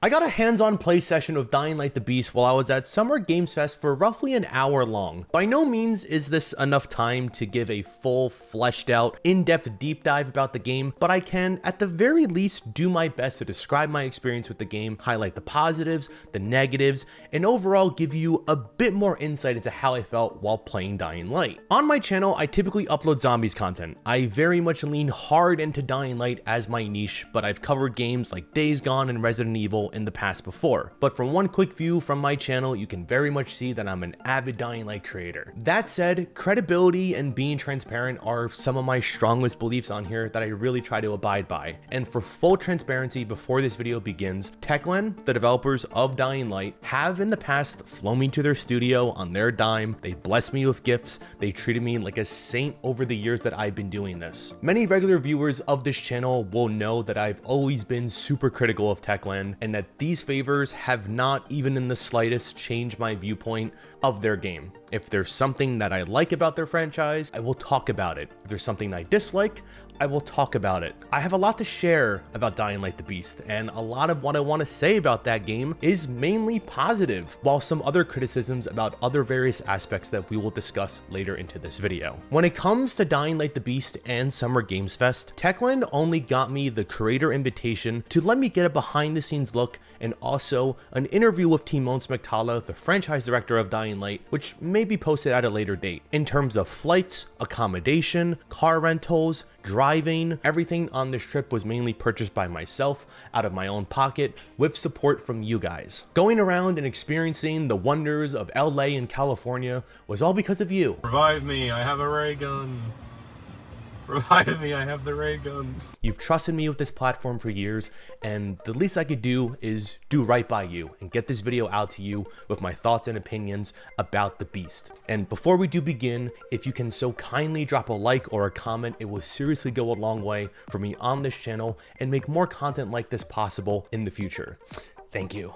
I got a hands-on play session of Dying Light the Beast while I was at Summer Games Fest for roughly an hour long. By no means is this enough time to give a full, fleshed out, in-depth deep dive about the game, but I can, at the very least, do my best to describe my experience with the game, highlight the positives, the negatives, and overall give you a bit more insight into how I felt while playing Dying Light. On my channel, I typically upload zombies content. I very much lean hard into Dying Light as my niche, but I've covered games like Days Gone and Resident Evil in the past before. But from one quick view from my channel, you can very much see that I'm an avid Dying Light creator. That said, credibility and being transparent are some of my strongest beliefs on here that I really try to abide by. And for full transparency, before this video begins, Techland, the developers of Dying Light, have in the past flown me to their studio on their dime. They blessed me with gifts. They treated me like a saint over the years that I've been doing this. Many regular viewers of this channel will know that I've always been super critical of Techland and that these favors have not even in the slightest changed my viewpoint of their game. If there's something that I like about their franchise, I will talk about it. If there's something I dislike, I will talk about it. I have a lot to share about Dying Light the Beast, and a lot of what I want to say about that game is mainly positive, while some other criticisms about other various aspects that we will discuss later into this video. When it comes to Dying Light the Beast and Summer Games Fest, Techland only got me the creator invitation to let me get a behind the scenes look and also an interview with Timon Smektala, the franchise director of Dying Light, which may be posted at a later date. In terms of flights, accommodation, car rentals, driving, everything on this trip was mainly purchased by myself out of my own pocket with support from you guys. Going around and experiencing the wonders of LA and California was all because of you. Revive me, I have a ray gun. Revive me, I have the ray gun. You've trusted me with this platform for years, and the least I could do is do right by you and get this video out to you with my thoughts and opinions about the Beast. And before we do begin, if you can so kindly drop a like or a comment, it will seriously go a long way for me on this channel and make more content like this possible in the future. Thank you.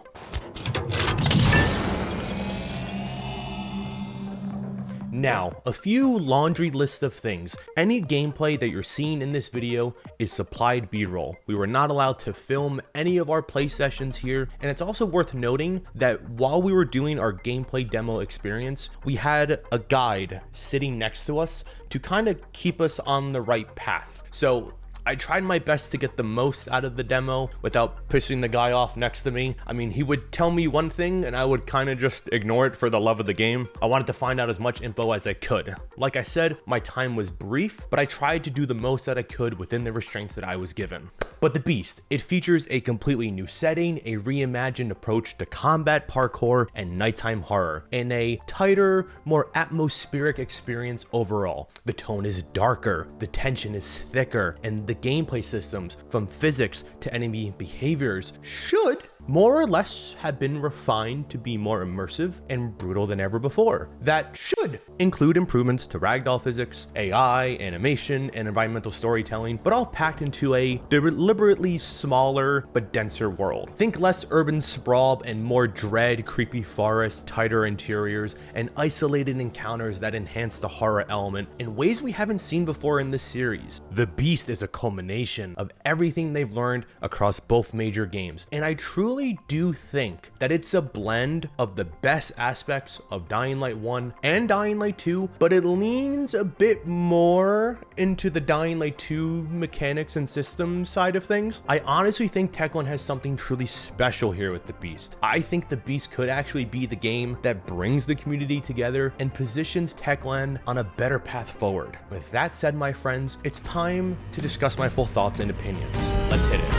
Now, a few laundry list of things. Any gameplay that you're seeing in this video is supplied B-roll. We were not allowed to film any of our play sessions here, and it's also worth noting that while we were doing our gameplay demo experience, we had a guide sitting next to us to kind of keep us on the right path. So I tried my best to get the most out of the demo without pissing the guy off next to me. I mean, he would tell me one thing and I would kind of just ignore it for the love of the game. I wanted to find out as much info as I could. Like I said, my time was brief, but I tried to do the most that I could within the restraints that I was given. But the Beast, it features a completely new setting, a reimagined approach to combat, parkour, and nighttime horror, and a tighter, more atmospheric experience overall. The tone is darker, the tension is thicker, and the gameplay systems, from physics to enemy behaviors, should more or less have been refined to be more immersive and brutal than ever before. That should include improvements to ragdoll physics, AI, animation, and environmental storytelling, but all packed into a deliberately smaller but denser world. Think less urban sprawl and more dread, creepy forests, tighter interiors, and isolated encounters that enhance the horror element in ways we haven't seen before in this series. The Beast is a culmination of everything they've learned across both major games, and I truly do think that it's a blend of the best aspects of Dying Light 1 and Dying Light 2, but it leans a bit more into the Dying Light 2 mechanics and systems side of things. I honestly think Techland has something truly special here with the Beast. I think the Beast could actually be the game that brings the community together and positions Techland on a better path forward. With that said, my friends, it's time to discuss my full thoughts and opinions. Let's hit it.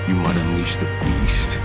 You might unleash the Beast.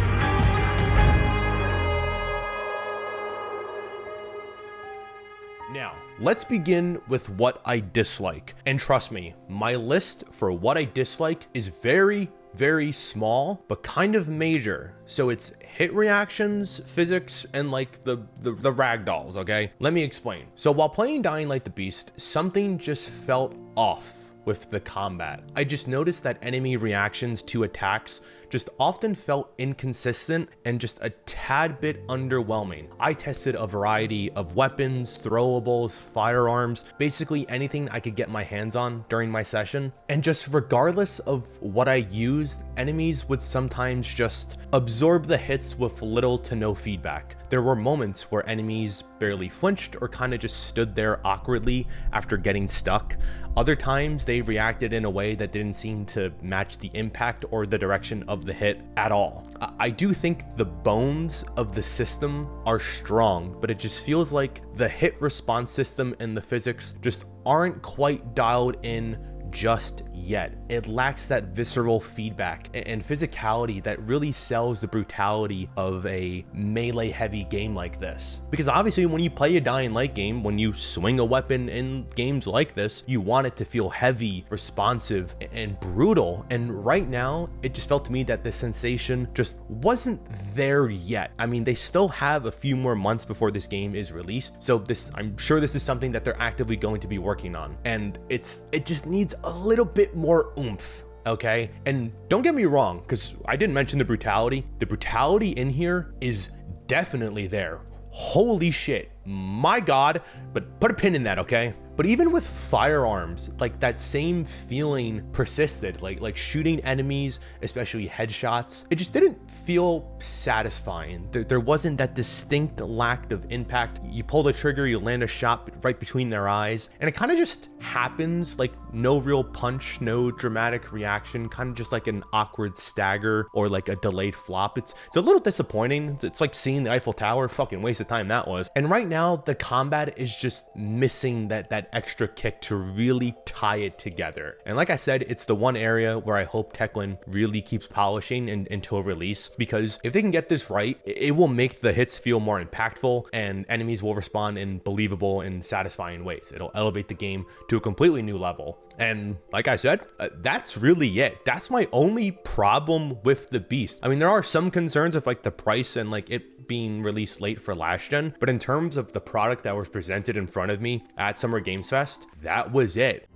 Now, let's begin with what I dislike. And trust me, my list for what I dislike is very small, but kind of major. So it's hit reactions, physics, and like the ragdolls, okay? Let me explain. So while playing Dying Light the Beast, something just felt off with the combat. I just noticed that enemy reactions to attacks just often felt inconsistent and just a tad bit underwhelming. I tested a variety of weapons, throwables, firearms, basically anything I could get my hands on during my session, and just regardless of what I used, enemies would sometimes just absorb the hits with little to no feedback. There were moments where enemies barely flinched or kind of just stood there awkwardly after getting stuck. Other times they reacted in a way that didn't seem to match the impact or the direction of the hit at all. I do think the bones of the system are strong, but it just feels like the hit response system and the physics just aren't quite dialed in just yet. It lacks that visceral feedback and physicality that really sells the brutality of a melee heavy game like this. Because obviously when you play a Dying Light game, when you swing a weapon in games like this, you want it to feel heavy, responsive, and brutal. And right now, it just felt to me that the sensation just wasn't there yet. I mean, they still have a few more months before this game is released. So I'm sure this is something that they're actively going to be working on. And it just needs a little bit more oomph, okay? And don't get me wrong, because I didn't mention the brutality. The brutality in here is definitely there. Holy shit, my God, but put a pin in that, okay? But even with firearms, like that same feeling persisted, like shooting enemies, especially headshots. It just didn't feel satisfying. There wasn't that distinct lack of impact. You pull the trigger, you land a shot right between their eyes, and it kind of just happens, like no real punch, no dramatic reaction, kind of just like an awkward stagger or like a delayed flop. It's a little disappointing. It's like seeing the Eiffel Tower, fucking waste of time that was. And right now the combat is just missing that extra kick to really tie it together. And like I said, it's the one area where I hope Techland really keeps polishing until release, because if they can get this right, it will make the hits feel more impactful and enemies will respond in believable and satisfying ways. It'll elevate the game to a completely new level. And like I said, that's really it. That's my only problem with the Beast. I mean, there are some concerns of like the price and like it being released late for last gen, but in terms of the product that was presented in front of me at Summer Games Fest, that was it.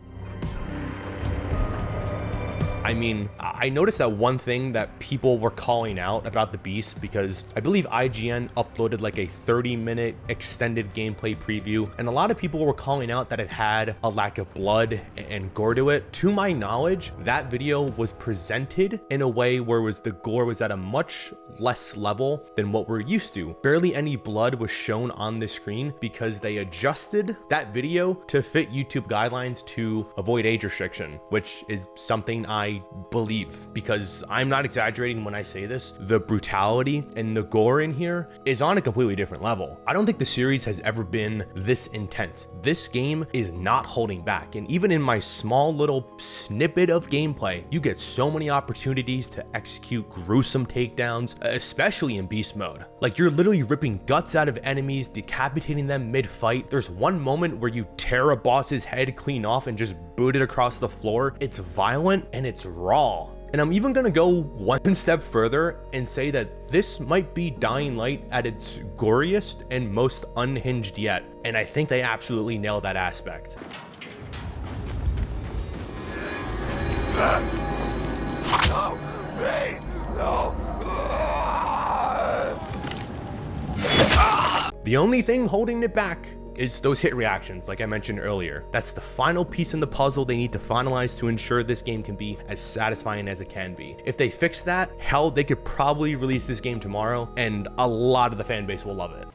I mean, I noticed that one thing that people were calling out about the Beast, because I believe IGN uploaded like a 30-minute extended gameplay preview, and a lot of people were calling out that it had a lack of blood and gore to it. To my knowledge, that video was presented in a way where the gore was at a much less level than what we're used to. Barely any blood was shown on the screen because they adjusted that video to fit YouTube guidelines to avoid age restriction, which is something I believe, because I'm not exaggerating when I say this. The brutality and the gore in here is on a completely different level. I don't think the series has ever been this intense. This game is not holding back, and even in my small little snippet of gameplay, you get so many opportunities to execute gruesome takedowns, especially in beast mode. Like, you're literally ripping guts out of enemies, decapitating them mid-fight. There's one moment where you tear a boss's head clean off and just boot it across the floor. It's violent and it's raw. And I'm even gonna go one step further and say that this might be Dying Light at its goriest and most unhinged yet. And I think they absolutely nailed that aspect. No, please, no. The only thing holding it back is those hit reactions, like I mentioned earlier. That's the final piece in the puzzle they need to finalize to ensure this game can be as satisfying as it can be. If they fix that, hell, they could probably release this game tomorrow and a lot of the fan base will love it.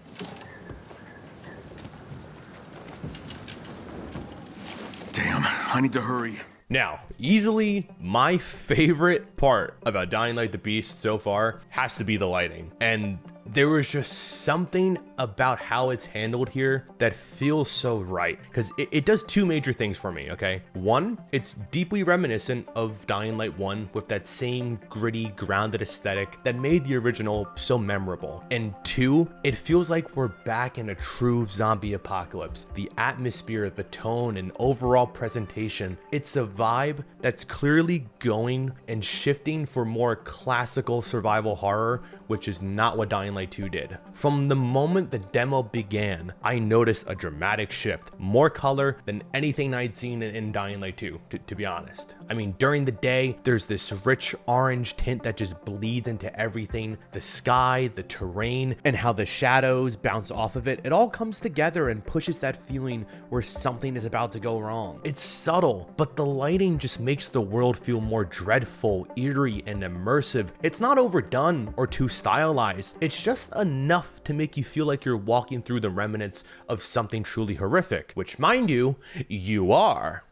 Damn, I need to hurry. Now, easily my favorite part about Dying Light the Beast so far has to be the lighting. And there was just something about how it's handled here that feels so right, because it does two major things for me, okay? One, it's deeply reminiscent of Dying Light 1 with that same gritty, grounded aesthetic that made the original so memorable. And two, it feels like we're back in a true zombie apocalypse. The atmosphere, the tone, and overall presentation, it's a vibe that's clearly going and shifting for more classical survival horror, which is not what Dying Light Light 2 did. From the moment the demo began, I noticed a dramatic shift, more color than anything I'd seen in Dying Light 2, to be honest. I mean, during the day, there's this rich orange tint that just bleeds into everything. The sky, the terrain, and how the shadows bounce off of it. It all comes together and pushes that feeling where something is about to go wrong. It's subtle, but the lighting just makes the world feel more dreadful, eerie, and immersive. It's not overdone or too stylized. It's just enough to make you feel like you're walking through the remnants of something truly horrific, which, mind you, you are.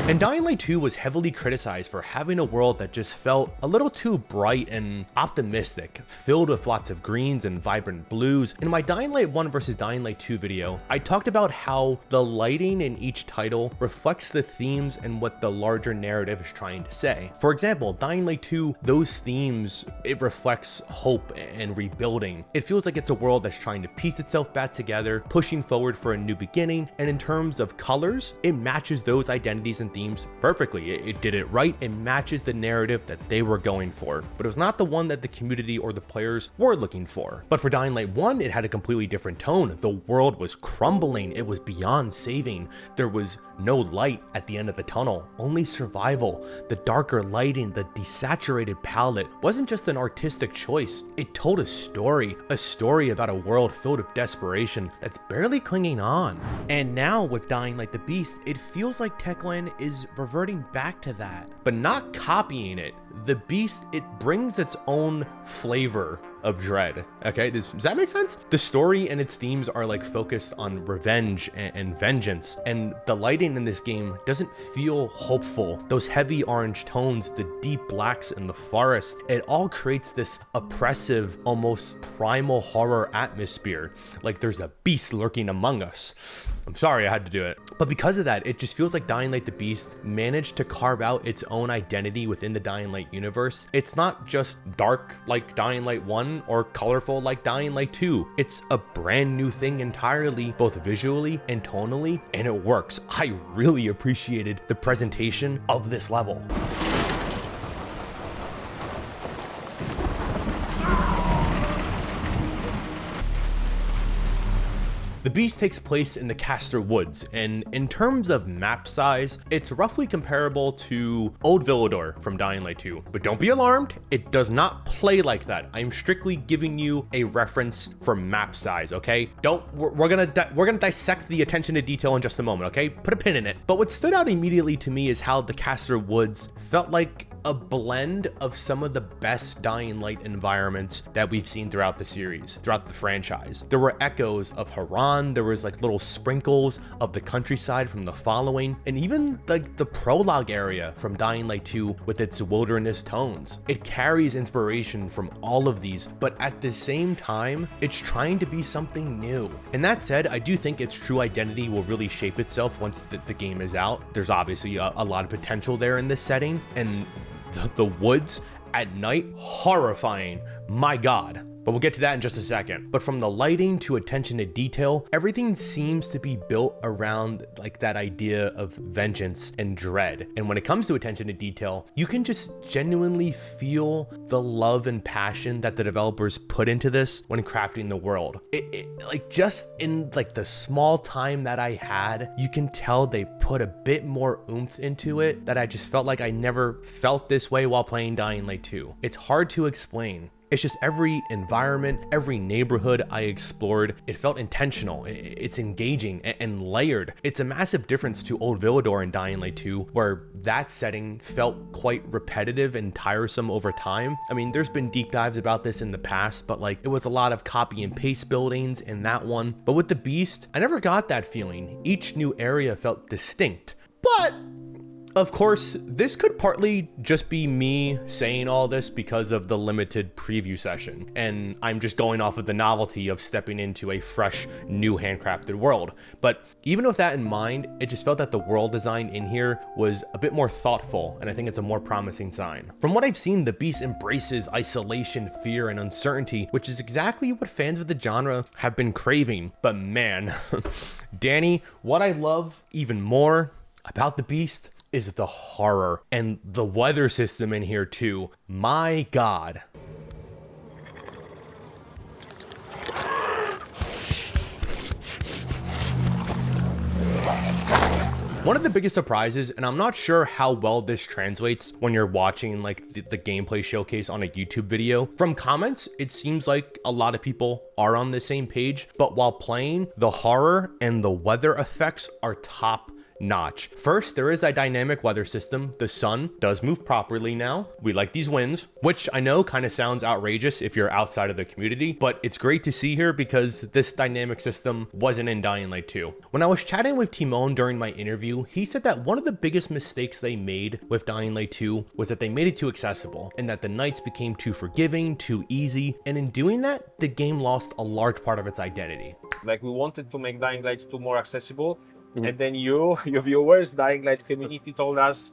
And Dying Light 2 was heavily criticized for having a world that just felt a little too bright and optimistic, filled with lots of greens and vibrant blues. In my Dying Light 1 versus Dying Light 2 video, I talked about how the lighting in each title reflects the themes and what the larger narrative is trying to say. For example, Dying Light 2, those themes, it reflects hope and rebuilding. It feels like it's a world that's trying to piece itself back together, pushing forward for a new beginning, and in terms of colors, it matches those identities and themes perfectly. It did it right. It matches the narrative that they were going for, but it was not the one that the community or the players were looking for. But for Dying Light 1, it had a completely different tone. The world was crumbling. It was beyond saving. There was no light at the end of the tunnel, only survival. The darker lighting, the desaturated palette wasn't just an artistic choice. It told a story about a world filled with desperation that's barely clinging on. And now with Dying Light the Beast, it feels like Techland is reverting back to that, but not copying it. The Beast, it brings its own flavor of dread. Okay, does that make sense? The story and its themes are like focused on revenge and vengeance, and the lighting in this game doesn't feel hopeful. Those heavy orange tones, the deep blacks in the forest, it all creates this oppressive, almost primal horror atmosphere, like there's a beast lurking among us. I'm sorry I had to do it. But because of that, it just feels like Dying Light the Beast managed to carve out its own identity within the Dying Light universe. It's not just dark like Dying Light 1 or colorful like Dying Light 2. It's a brand new thing entirely, both visually and tonally, and it works. I really appreciated the presentation of this level. The Beast takes place in the Castor Woods, and in terms of map size, it's roughly comparable to Old Villador from Dying Light 2. But don't be alarmed, it does not play like that. I'm strictly giving you a reference for map size, okay? We're gonna dissect the attention to detail in just a moment, okay? Put a pin in it. But what stood out immediately to me is how the Castor Woods felt like a blend of some of the best Dying Light environments that we've seen throughout the series, throughout the franchise. There were echoes of Haran, there was like little sprinkles of the countryside from the following, and even like the prologue area from Dying Light 2 with its wilderness tones. It carries inspiration from all of these, but at the same time, it's trying to be something new. And that said, I do think its true identity will really shape itself once the game is out. There's obviously a lot of potential there in this setting, and the woods at night, horrifying, my God. But we'll get to that in just a second. But from the lighting to attention to detail, everything seems to be built around like that idea of vengeance and dread. And when it comes to attention to detail, you can just genuinely feel the love and passion that the developers put into this when crafting the world. Like just in like the small time that I had, you can tell they put a bit more oomph into it that I just felt like I never felt this way while playing Dying Light 2. It's hard to explain. It's just every environment, every neighborhood I explored, it felt intentional, it's engaging and layered. It's a massive difference to Old Villador and Dying Light 2, where that setting felt quite repetitive and tiresome over time. I mean, there's been deep dives about this in the past, but like it was a lot of copy and paste buildings in that one. But with the Beast, I never got that feeling. Each new area felt distinct. But of course, this could partly just be me saying all this because of the limited preview session, and I'm just going off of the novelty of stepping into a fresh, new handcrafted world. But even with that in mind, it just felt that the world design in here was a bit more thoughtful, and I think it's a more promising sign. From what I've seen, the Beast embraces isolation, fear, and uncertainty, which is exactly what fans of the genre have been craving. But man, Danny, what I love even more about the Beast is the horror and the weather system in here too. My God. One of the biggest surprises, and I'm not sure how well this translates when you're watching like the gameplay showcase on a YouTube video. From comments, it seems like a lot of people are on the same page, but while playing, the horror and the weather effects are top notch. First, there is a dynamic weather system. The sun does move properly now. We like these winds, which I know kind of sounds outrageous if you're outside of the community, but it's great to see here because this dynamic system wasn't in Dying Light 2. When I was chatting with Timon during my interview, he said that one of the biggest mistakes they made with Dying Light 2 was that they made it too accessible and that the nights became too forgiving, too easy, and in doing that, the game lost a large part of its identity. Like, we wanted to make Dying Light 2 more accessible. And then your viewers, Dying Light community, told us,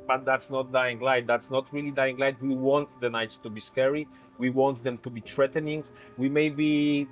but that's not Dying Light. That's not really Dying Light. We want the nights to be scary. We want them to be threatening. We maybe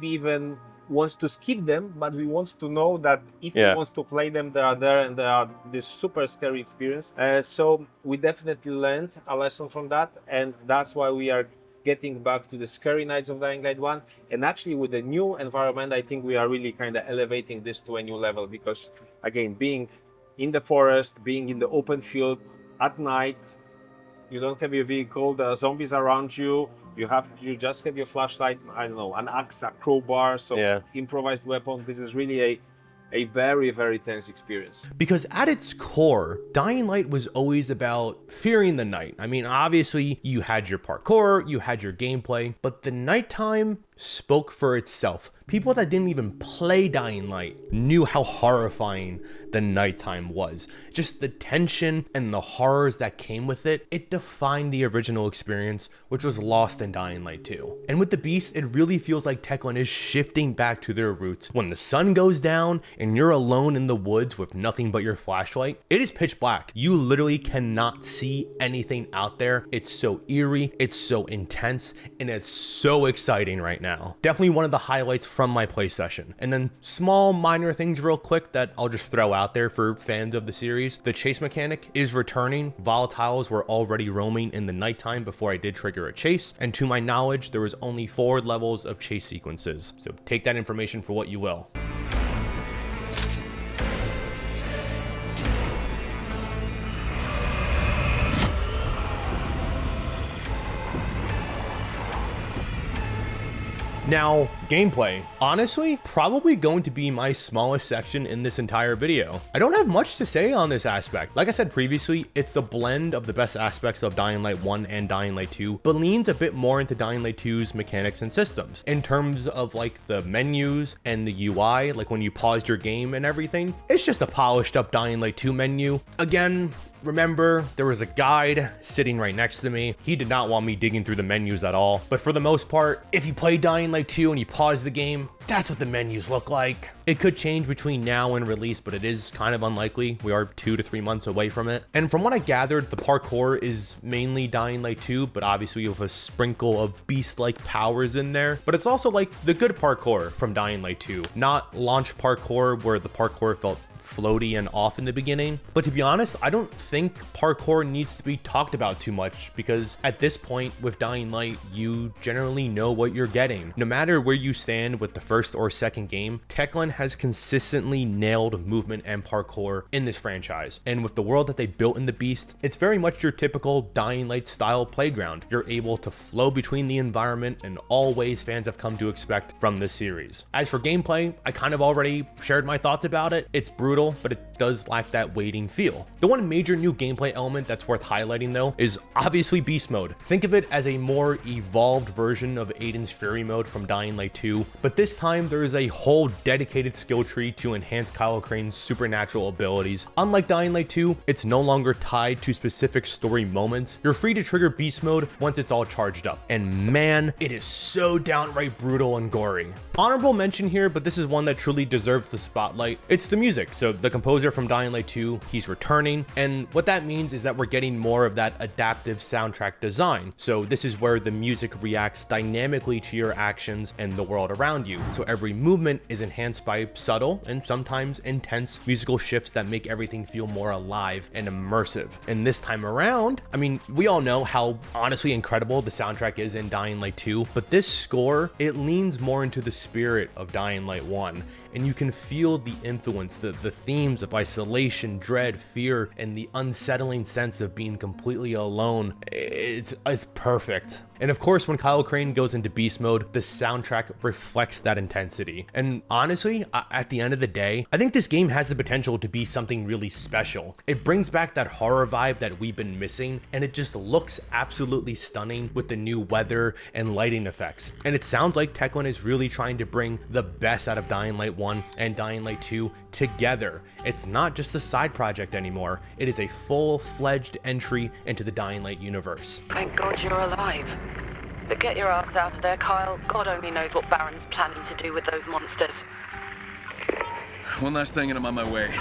even want to skip them, but we want to know that if we want to play them, they are there and they are this super scary experience. So we definitely learned a lesson from that, and that's why we are getting back to the scary nights of Dying Light 1. And actually with the new environment, I think we are really kind of elevating this to a new level, because again, being in the forest, being in the open field at night, you don't have your vehicle, there are zombies around you, you just have your flashlight, I don't know, an axe, a crowbar, so improvised weapon. This is really a very, very tense experience. Because at its core, Dying Light was always about fearing the night. I mean, obviously, you had your parkour, you had your gameplay, but the nighttime spoke for itself. People that didn't even play Dying Light knew how horrifying the nighttime was. Just the tension and the horrors that came with it, it defined the original experience, which was lost in Dying Light 2. And with the Beast, it really feels like Techland is shifting back to their roots. When the sun goes down and you're alone in the woods with nothing but your flashlight, it is pitch black. You literally cannot see anything out there. It's so eerie, it's so intense, and it's so exciting right now. Definitely one of the highlights from my play session. And then small minor things real quick that I'll just throw out there for fans of the series. The chase mechanic is returning. Volatiles were already roaming in the nighttime before I did trigger a chase, and to my knowledge there was only 4 levels of chase sequences, so take that information for what you will. Now, gameplay, honestly, probably going to be my smallest section in this entire video. I don't have much to say on this aspect. Like I said previously, it's a blend of the best aspects of Dying Light 1 and Dying Light 2, but leans a bit more into Dying Light 2's mechanics and systems. In terms of like the menus and the UI, like when you paused your game and everything, it's just a polished up Dying Light 2 menu. Again, remember, there was a guide sitting right next to me. He did not want me digging through the menus at all. But for the most part, if you play Dying Light 2 and you pause the game, that's what the menus look like. It could change between now and release, but it is kind of unlikely. We are 2 to 3 months away from it. And from what I gathered, the parkour is mainly Dying Light 2, but obviously with a sprinkle of beast-like powers in there. But it's also like the good parkour from Dying Light 2, not launch parkour where the parkour felt floaty and off in the beginning. But to be honest, I don't think parkour needs to be talked about too much, because at this point with Dying Light, you generally know what you're getting. No matter where you stand with the first or second game, Techland has consistently nailed movement and parkour in this franchise. And with the world that they built in the Beast, it's very much your typical Dying Light style playground. You're able to flow between the environment in all ways fans have come to expect from this series. As for gameplay, I kind of already shared my thoughts about it. It's brutal, but it does lack that waiting feel. The one major new gameplay element that's worth highlighting though is obviously Beast Mode. Think of it as a more evolved version of Aiden's Fury Mode from Dying Light 2, but this time there is a whole dedicated skill tree to enhance Kyle Crane's supernatural abilities. Unlike Dying Light 2, it's no longer tied to specific story moments. You're free to trigger Beast Mode once it's all charged up, and man, it is so downright brutal and gory. Honorable mention here, but this is one that truly deserves the spotlight. It's the music. So So the composer from Dying Light 2, he's returning, and what that means is that we're getting more of that adaptive soundtrack design. So this is where the music reacts dynamically to your actions and the world around you. So every movement is enhanced by subtle and sometimes intense musical shifts that make everything feel more alive and immersive. And this time around, I mean, we all know how honestly incredible the soundtrack is in Dying Light 2, but this score, it leans more into the spirit of Dying Light 1, and you can feel the influence, the themes of isolation, dread, fear, and the unsettling sense of being completely alone. It's perfect. And of course, when Kyle Crane goes into beast mode, the soundtrack reflects that intensity. And honestly, at the end of the day, I think this game has the potential to be something really special. It brings back that horror vibe that we've been missing, and it just looks absolutely stunning with the new weather and lighting effects. And it sounds like Techland is really trying to bring the best out of Dying Light 1 and Dying Light 2 together. It's not just a side project anymore. It is a full-fledged entry into the Dying Light universe. Thank God you're alive. But get your ass out of there, Kyle. God only knows what Baron's planning to do with those monsters. One last thing and I'm on my way.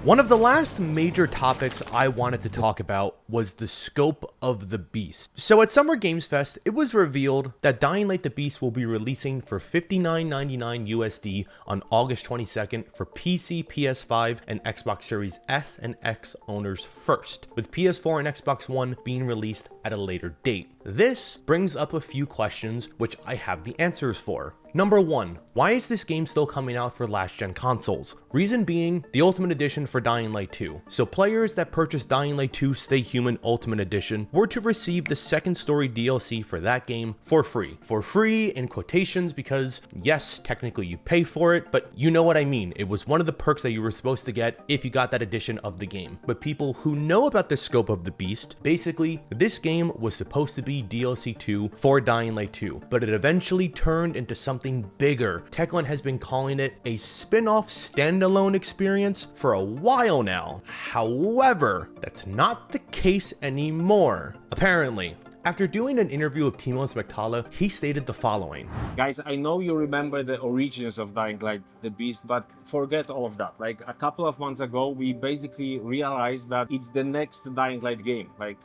One of the last major topics I wanted to talk about was the scope of the Beast. So at Summer Games Fest, it was revealed that Dying Light the Beast will be releasing for $59.99 USD on August 22nd for PC, PS5, and Xbox Series S and X owners first, with PS4 and Xbox One being released at a later date. This brings up a few questions which I have the answers for. Number 1, why is this game still coming out for last-gen consoles? Reason being, the Ultimate Edition for Dying Light 2. So players that purchased Dying Light 2 Stay Human Ultimate Edition were to receive the second story DLC for that game for free. For free in quotations because, yes, technically you pay for it, but you know what I mean. It was one of the perks that you were supposed to get if you got that edition of the game. But people who know about the scope of the Beast, basically, this game was supposed to be DLC 2 for Dying Light 2, but it eventually turned into something bigger. Techland has been calling it a spin-off standalone experience for a while now. However, that's not the case anymore. Apparently, after doing an interview with Timos McTala, he stated the following. Guys, I know you remember the origins of Dying Light the Beast, but forget all of that. Like a couple of months ago, we basically realized that it's the next Dying Light game. Like,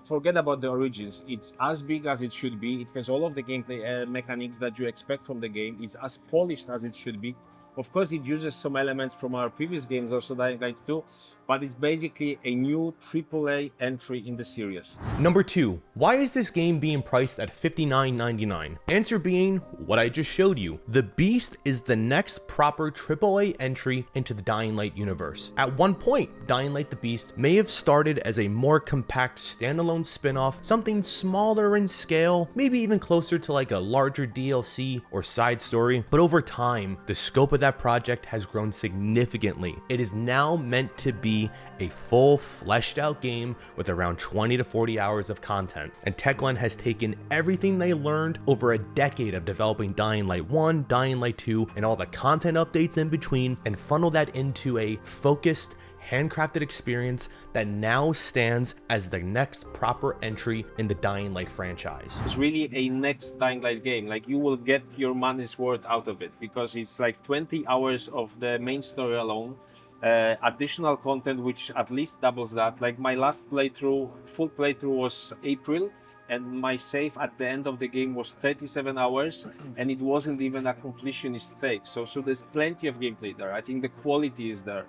forget about the origins. It's as big as it should be. It has all of the gameplay mechanics that you expect from the game. It's as polished as it should be. Of course, it uses some elements from our previous games, also Dying Light 2, but it's basically a new AAA entry in the series. Number 2, why is this game being priced at $59.99? Answer being what I just showed you. The Beast is the next proper AAA entry into the Dying Light universe. At one point, Dying Light the Beast may have started as a more compact standalone spin-off, something smaller in scale, maybe even closer to like a larger DLC or side story, but over time, the scope of that project has grown significantly. It is now meant to be a full fleshed out game with around 20 to 40 hours of content. And Techland has taken everything they learned over a decade of developing Dying Light 1, Dying Light 2, and all the content updates in between and funnel that into a focused, handcrafted experience that now stands as the next proper entry in the Dying Light franchise. It's really a next Dying Light game. Like, you will get your money's worth out of it because it's like 20 hours of the main story alone, additional content which at least doubles that. Like, my last playthrough, full playthrough, was April, and my save at the end of the game was 37 hours, and it wasn't even a completionist take. So there's plenty of gameplay there. I think the quality is there.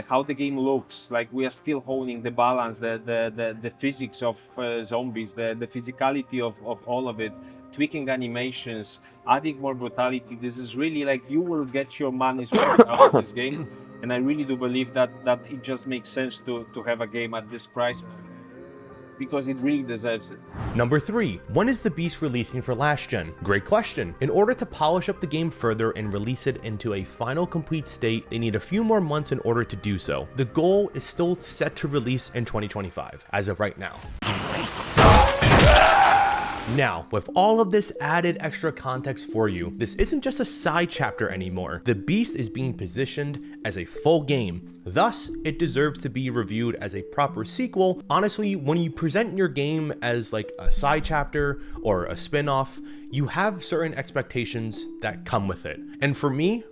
How the game looks, like, we are still honing the balance, the physics of zombies, the physicality of all of it, tweaking animations, adding more brutality. This is really like, you will get your money's worth out of this game, and I really do believe that it just makes sense to have a game at this price, because it really deserves it. Number 3, when is the Beast releasing for last gen? Great question. In order to polish up the game further and release it into a final complete state, they need a few more months in order to do so. The goal is still set to release in 2025, as of right now. Now, with all of this added extra context for you, this isn't just a side chapter anymore. The Beast is being positioned as a full game. Thus, it deserves to be reviewed as a proper sequel. Honestly, when you present your game as like a side chapter or a spin-off, you have certain expectations that come with it. And for me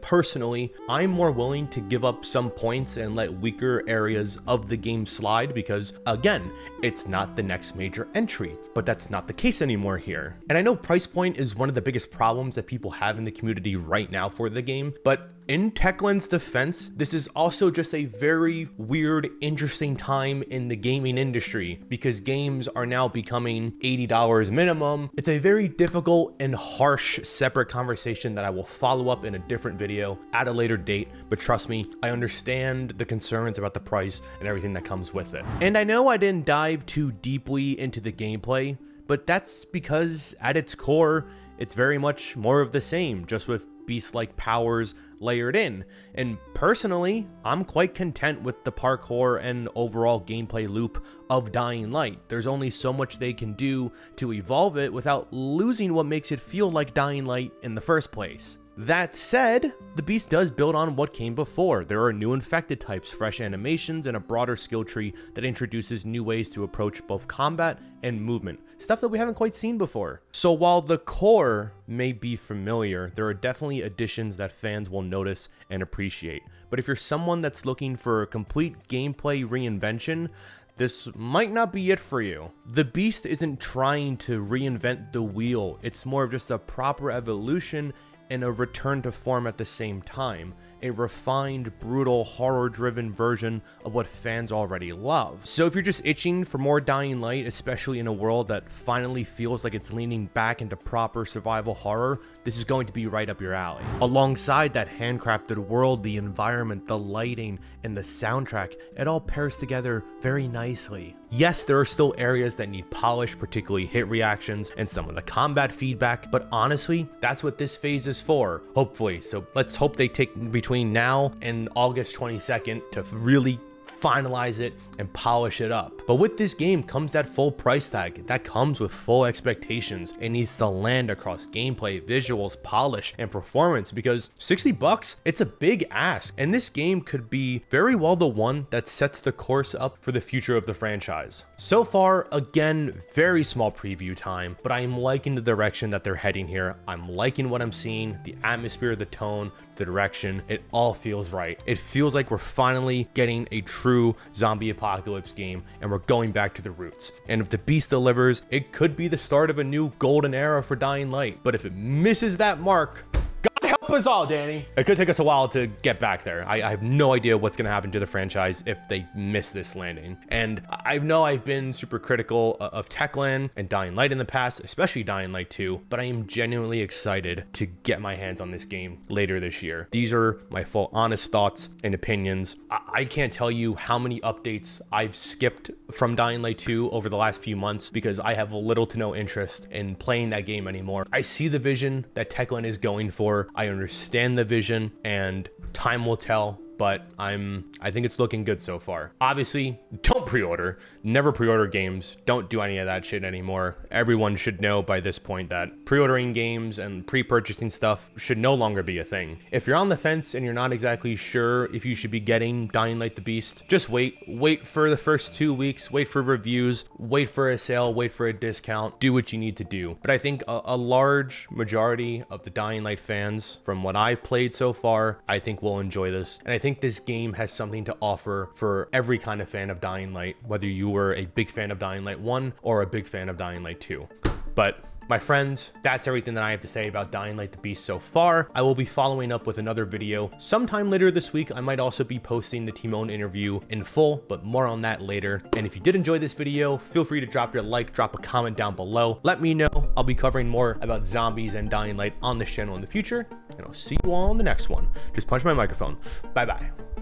personally, I'm more willing to give up some points and let weaker areas of the game slide because, again, it's not the next major entry. But that's not the case anymore here. And I know price point is one of the biggest problems that people have in the community right now for the game, but in Techland's defense, this is also just a very weird, interesting time in the gaming industry because games are now becoming $80 minimum. It's a very difficult and harsh separate conversation that I will follow up in a different video at a later date, but trust me, I understand the concerns about the price and everything that comes with it. And I know I didn't dive too deeply into the gameplay, but that's because at its core, it's very much more of the same, just with beast-like powers layered in. And personally, I'm quite content with the parkour and overall gameplay loop of Dying Light. There's only so much they can do to evolve it without losing what makes it feel like Dying Light in the first place. That said, the Beast does build on what came before. There are new infected types, fresh animations, and a broader skill tree that introduces new ways to approach both combat and movement, stuff that we haven't quite seen before. So while the core may be familiar, there are definitely additions that fans will notice and appreciate. But if you're someone that's looking for a complete gameplay reinvention, this might not be it for you. The Beast isn't trying to reinvent the wheel, it's more of just a proper evolution and a return to form at the same time. A refined, brutal, horror-driven version of what fans already love. So if you're just itching for more Dying Light, especially in a world that finally feels like it's leaning back into proper survival horror, this is going to be right up your alley. Alongside that handcrafted world, the environment, the lighting, and the soundtrack, it all pairs together very nicely. Yes, there are still areas that need polish, particularly hit reactions and some of the combat feedback, but honestly, that's what this phase is for, hopefully. So let's hope they take between now and August 22nd to really finalize it and polish it up. But with this game comes that full price tag that comes with full expectations. It needs to land across gameplay, visuals, polish, and performance because $60, it's a big ask, and this game could be very well the one that sets the course up for the future of the franchise. So far, again, very small preview time, but I am liking the direction that they're heading here. I'm liking what I'm seeing, the atmosphere, the tone, the direction. It all feels right. It feels like we're finally getting a true zombie apocalypse game and we're going back to the roots. And if the Beast delivers, it could be the start of a new golden era for Dying Light. But if it misses that mark, God help us all, Danny. It could take us a while to get back there. I have no idea what's going to happen to the franchise if they miss this landing. And I know I've been super critical of Techland and Dying Light in the past, especially Dying Light 2, but I am genuinely excited to get my hands on this game later this year. These are my full honest thoughts and opinions. I can't tell you how many updates I've skipped from Dying Light 2 over the last few months because I have little to no interest in playing that game anymore. I see the vision that Techland is going for. I understand the vision and time will tell, but I think it's looking good so far. Obviously, don't pre-order. Never pre-order games. Don't do any of that shit anymore. Everyone should know by this point that pre-ordering games and pre-purchasing stuff should no longer be a thing. If you're on the fence and you're not exactly sure if you should be getting Dying Light the Beast, just wait. Wait for the first 2 weeks. Wait for reviews. Wait for a sale. Wait for a discount. Do what you need to do. But I think a large majority of the Dying Light fans, from what I've played so far, I think will enjoy this. And I think this game has something to offer for every kind of fan of Dying Light, whether you were a big fan of Dying Light 1 or a big fan of Dying Light 2. But my friends, that's everything that I have to say about Dying Light the Beast so far. I will be following up with another video sometime later this week. I might also be posting the Timon interview in full, but more on that later. And if you did enjoy this video, feel free to drop your like, drop a comment down below. Let me know. I'll be covering more about zombies and Dying Light on this channel in the future, and I'll see you all in the next one. Just punch my microphone. Bye-bye.